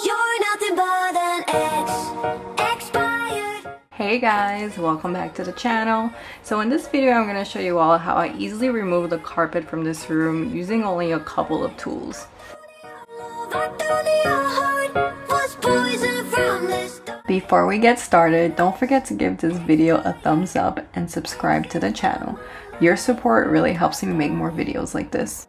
You're nothing but an expired. Hey guys, welcome back to the channel. So in this video I'm going to show you all how I easily remove the carpet from this room using only a couple of tools. Before we get started, don't forget to give this video a thumbs up and subscribe to the channel. Your support really helps me make more videos like this.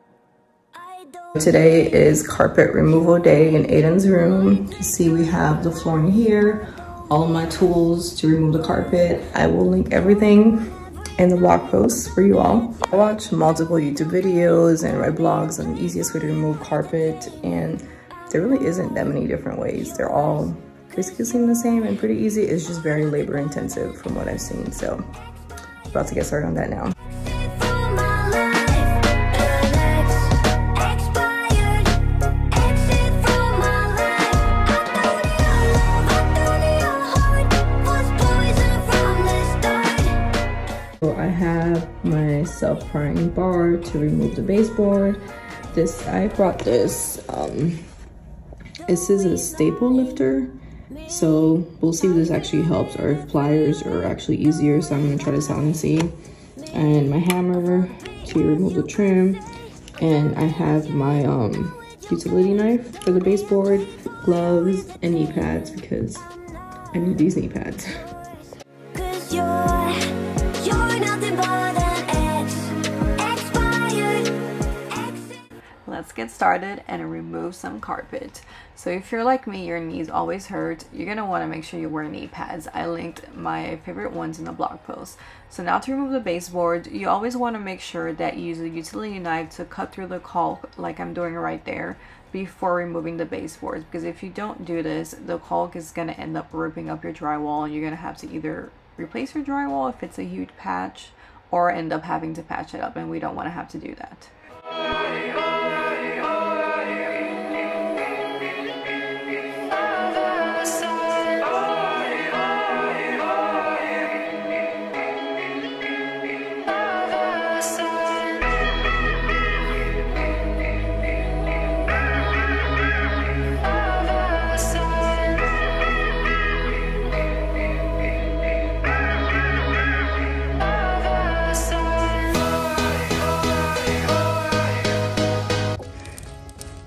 Today is carpet removal day in Aiden's room. You see we have the flooring here, all of my tools to remove the carpet. I will link everything in the blog post for you all. I watch multiple YouTube videos and read blogs on the easiest way to remove carpet, and there really isn't that many different ways. They're all basically seem the same and pretty easy. It's just very labor intensive from what I've seen. So about to get started on that now. So I have my self-prying bar to remove the baseboard. I brought this. This is a staple lifter. So we'll see if this actually helps or if pliers are actually easier. So I'm gonna try this out and see. And my hammer to remove the trim. And I have my utility knife for the baseboard, gloves, and knee pads because I need these knee pads. Let's get started and remove some carpet. So if you're like me, your knees always hurt, you're gonna want to make sure you wear knee pads. I linked my favorite ones in the blog post. So now to remove the baseboard, you always want to make sure that you use a utility knife to cut through the caulk like I'm doing right there before removing the baseboards, because if you don't do this, the caulk is gonna end up ripping up your drywall and you're gonna have to either replace your drywall if it's a huge patch or end up having to patch it up, and we don't want to have to do that.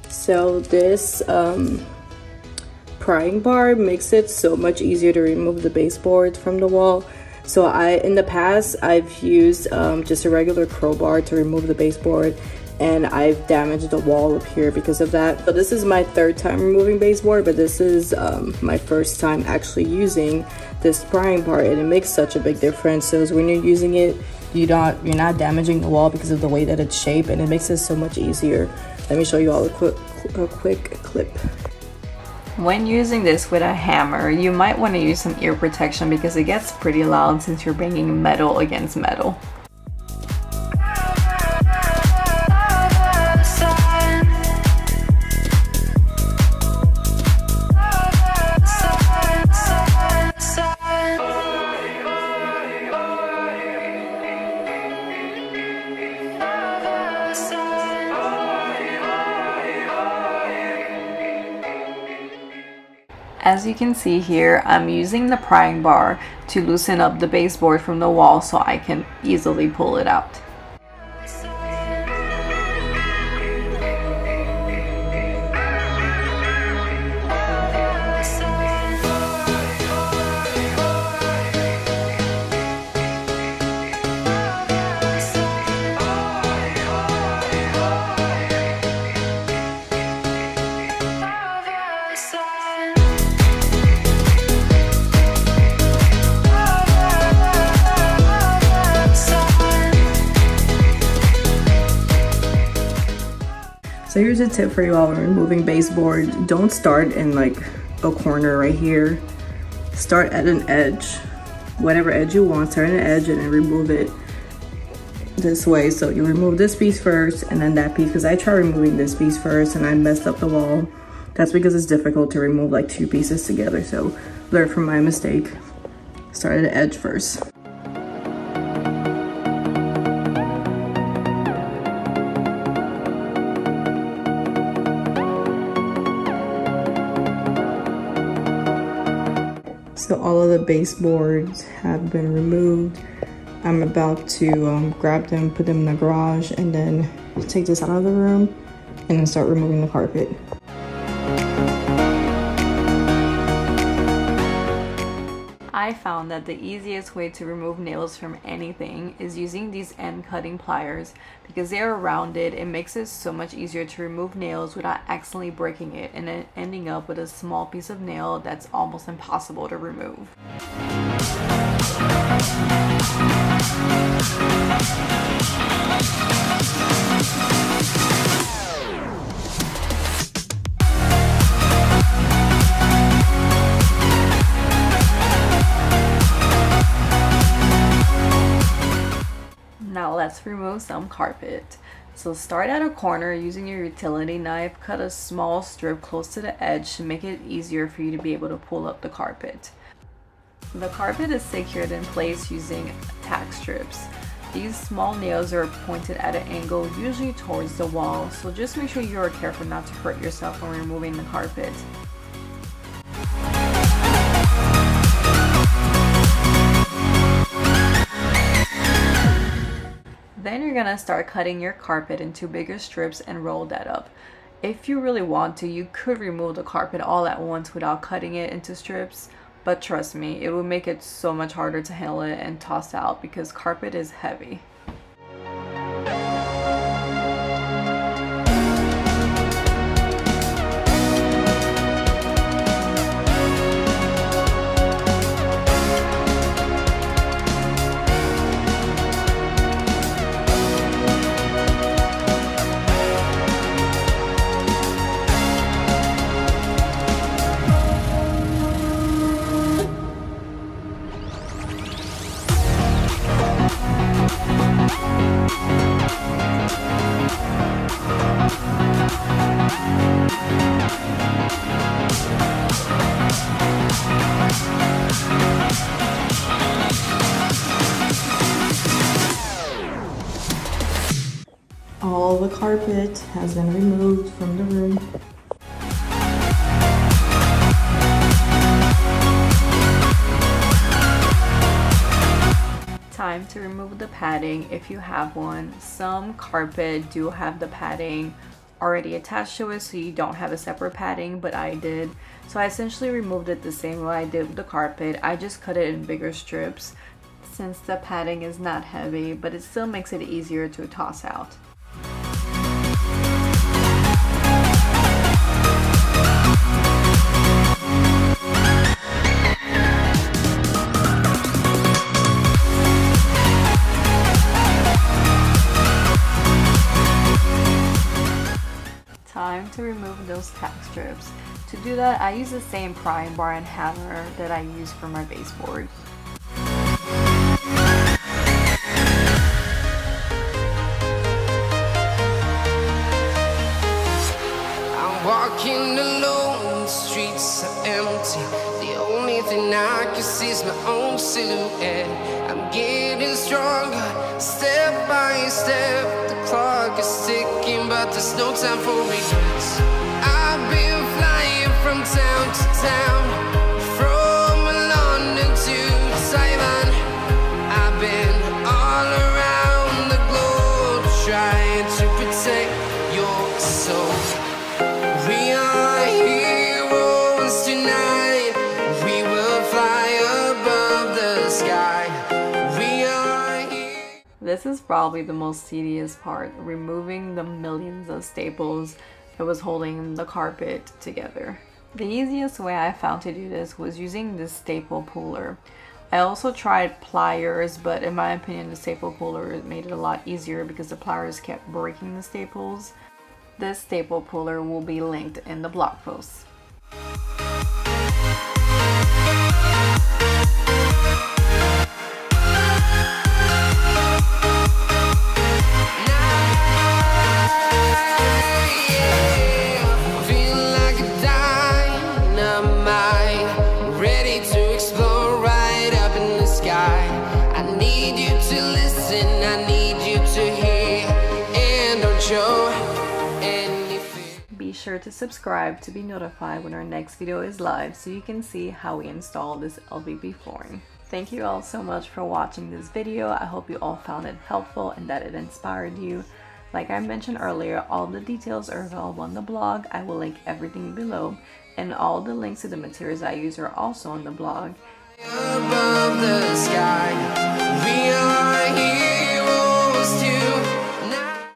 So this prying bar makes it so much easier to remove the baseboards from the wall. So in the past, I've used just a regular crowbar to remove the baseboard, and I've damaged the wall up here because of that. So this is my third time removing baseboard, but this is my first time actually using this prying bar, and it makes such a big difference. So when you're using it, you're not damaging the wall because of the way that it's shaped, and it makes it so much easier. Let me show you all a quick clip. When using this with a hammer, you might want to use some ear protection because it gets pretty loud since you're banging metal against metal. As you can see here, I'm using the prying bar to loosen up the baseboard from the wall so I can easily pull it out. So here's a tip for you all when removing baseboard. Don't start in like a corner right here. Start at an edge. Whatever edge you want, start at an edge and then remove it this way. So you remove this piece first and then that piece, because I tried removing this piece first and I messed up the wall. That's because it's difficult to remove like two pieces together. So learn from my mistake. Start at the edge first. So all of the baseboards have been removed. I'm about to grab them, put them in the garage, and then take this out of the room and then start removing the carpet. I found that the easiest way to remove nails from anything is using these end cutting pliers. Because they are rounded, it makes it so much easier to remove nails without accidentally breaking it and then ending up with a small piece of nail that's almost impossible to remove. Now let's remove some carpet. So start at a corner using your utility knife, cut a small strip close to the edge to make it easier for you to be able to pull up the carpet. The carpet is secured in place using tack strips. These small nails are pointed at an angle, usually towards the wall, so just make sure you are careful not to hurt yourself when removing the carpet. Then you're gonna start cutting your carpet into bigger strips and roll that up. If you really want to, you could remove the carpet all at once without cutting it into strips, but trust me, it will make it so much harder to handle it and toss out because carpet is heavy. All the carpet has been removed from the room. Time to remove the padding if you have one. Some carpet do have the padding already attached to it, so you don't have a separate padding, but I did. So I essentially removed it the same way I did with the carpet. I just cut it in bigger strips since the padding is not heavy, but it still makes it easier to toss out. Time to remove those tack strips. To do that, I use the same prying bar and hammer that I use for my baseboard. I'm walking alone, the streets are empty. The only thing I can see is my own silhouette. I'm getting stronger, step by step. The clock is ticking, but there's no time for regrets. I've been flying from town to town, from London to Taiwan. I've been all around the globe trying to protect your soul. We are heroes tonight. We will fly above the sky. We are here. This is probably the most tedious part, removing the millions of staples that was holding the carpet together. The easiest way I found to do this was using this staple puller. I also tried pliers, but in my opinion the staple puller made it a lot easier because the pliers kept breaking the staples. This staple puller will be linked in the blog post. Be sure to subscribe to be notified when our next video is live so you can see how we install this LVP flooring. Thank you all so much for watching this video. I hope you all found it helpful and that it inspired you. Like I mentioned earlier, all the details are available on the blog. I will link everything below, and all the links to the materials I use are also on the blog. Above the sky, we